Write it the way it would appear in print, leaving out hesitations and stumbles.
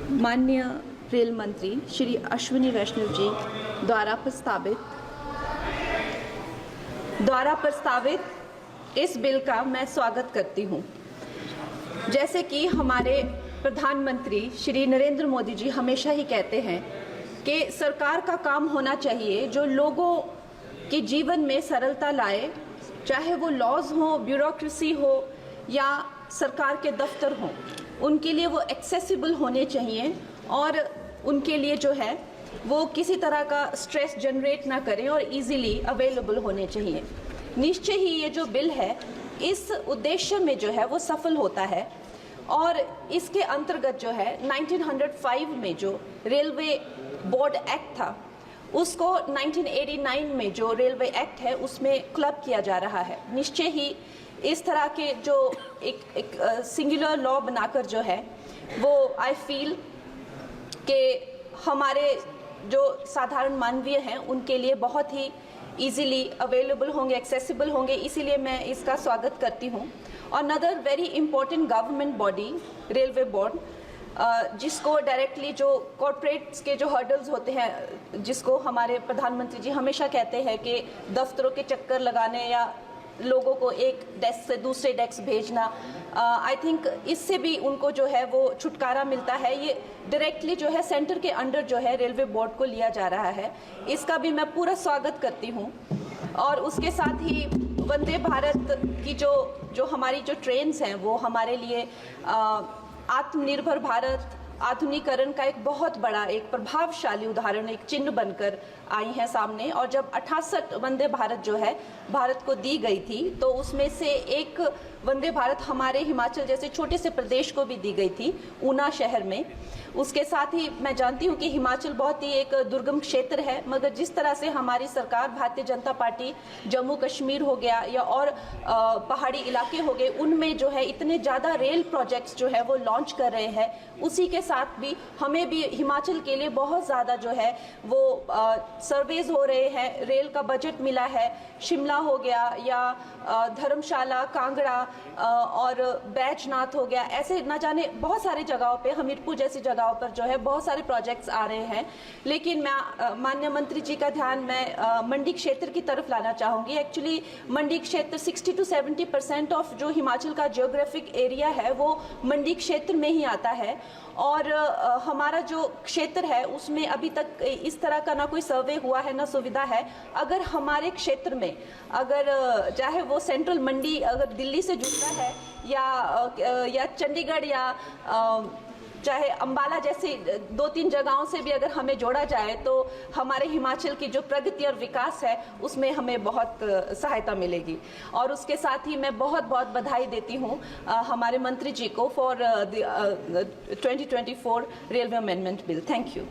माननीय रेल मंत्री श्री अश्विनी वैष्णव जी द्वारा प्रस्तावित इस बिल का मैं स्वागत करती हूं। जैसे कि हमारे प्रधानमंत्री श्री नरेंद्र मोदी जी हमेशा ही कहते हैं कि सरकार का काम होना चाहिए जो लोगों के जीवन में सरलता लाए, चाहे वो लॉज हो, ब्यूरोक्रेसी हो या सरकार के दफ्तर हों, उनके लिए वो एक्सेसिबल होने चाहिए और उनके लिए जो है वो किसी तरह का स्ट्रेस जनरेट ना करें और इजीली अवेलेबल होने चाहिए। निश्चय ही ये जो बिल है इस उद्देश्य में जो है वो सफल होता है और इसके अंतर्गत जो है 1905 में जो रेलवे बोर्ड एक्ट था उसको 1989 में जो रेलवे एक्ट है उसमें क्लब किया जा रहा है। निश्चय ही इस तरह के जो एक सिंगुलर लॉ बनाकर जो है वो आई फील कि हमारे जो साधारण मानवीय हैं उनके लिए बहुत ही इजीली अवेलेबल होंगे, एक्सेसिबल होंगे, इसीलिए मैं इसका स्वागत करती हूँ। और another very important government body railway board, जिसको डायरेक्टली जो कॉर्पोरेट्स के जो हर्डल्स होते हैं, जिसको हमारे प्रधानमंत्री जी हमेशा कहते हैं कि दफ्तरों के चक्कर लगाने या लोगों को एक डेस्क से दूसरे डेस्क भेजना, आई थिंक इससे भी उनको जो है वो छुटकारा मिलता है। ये डायरेक्टली जो है सेंटर के अंडर जो है रेलवे बोर्ड को लिया जा रहा है, इसका भी मैं पूरा स्वागत करती हूँ। और उसके साथ ही वंदे भारत की जो हमारी जो ट्रेन्स हैं वो हमारे लिए आत्मनिर्भर भारत, आधुनिकीकरण का एक बहुत बड़ा, एक प्रभावशाली उदाहरण, एक चिन्ह बनकर आई हैं सामने। और जब 68 वंदे भारत जो है भारत को दी गई थी तो उसमें से एक वंदे भारत हमारे हिमाचल जैसे छोटे से प्रदेश को भी दी गई थी, ऊना शहर में। उसके साथ ही मैं जानती हूँ कि हिमाचल बहुत ही एक दुर्गम क्षेत्र है, मगर जिस तरह से हमारी सरकार भारतीय जनता पार्टी जम्मू कश्मीर हो गया या और पहाड़ी इलाके हो गए, उनमें जो है इतने ज़्यादा रेल प्रोजेक्ट्स जो है वो लॉन्च कर रहे हैं, उसी के साथ भी हमें भी हिमाचल के लिए बहुत ज़्यादा जो है वो सर्वेज हो रहे हैं, रेल का बजट मिला है। शिमला हो गया या धर्मशाला, कांगड़ा और बैजनाथ हो गया, ऐसे न जाने बहुत सारी जगहों पे, हमीरपुर जैसी जगहों पर जो है बहुत सारे प्रोजेक्ट्स आ रहे हैं। लेकिन मैं माननीय मंत्री जी का ध्यान मैं मंडी क्षेत्र की तरफ लाना चाहूँगी। एक्चुअली मंडी क्षेत्र 60 to 70% ऑफ जो हिमाचल का जियोग्राफिक एरिया है वो मंडी क्षेत्र में ही आता है। और हमारा जो क्षेत्र है उसमें अभी तक इस तरह का ना कोई सर्वे हुआ है, ना सुविधा है। अगर हमारे क्षेत्र में अगर चाहे वो सेंट्रल मंडी अगर दिल्ली से जुड़ता है या चंडीगढ़ या चाहे अंबाला जैसी 2-3 जगहों से भी अगर हमें जोड़ा जाए तो हमारे हिमाचल की जो प्रगति और विकास है उसमें हमें बहुत सहायता मिलेगी। और उसके साथ ही मैं बहुत बहुत बधाई देती हूँ हमारे मंत्री जी को for 2024 railway amendment bill. Thank you.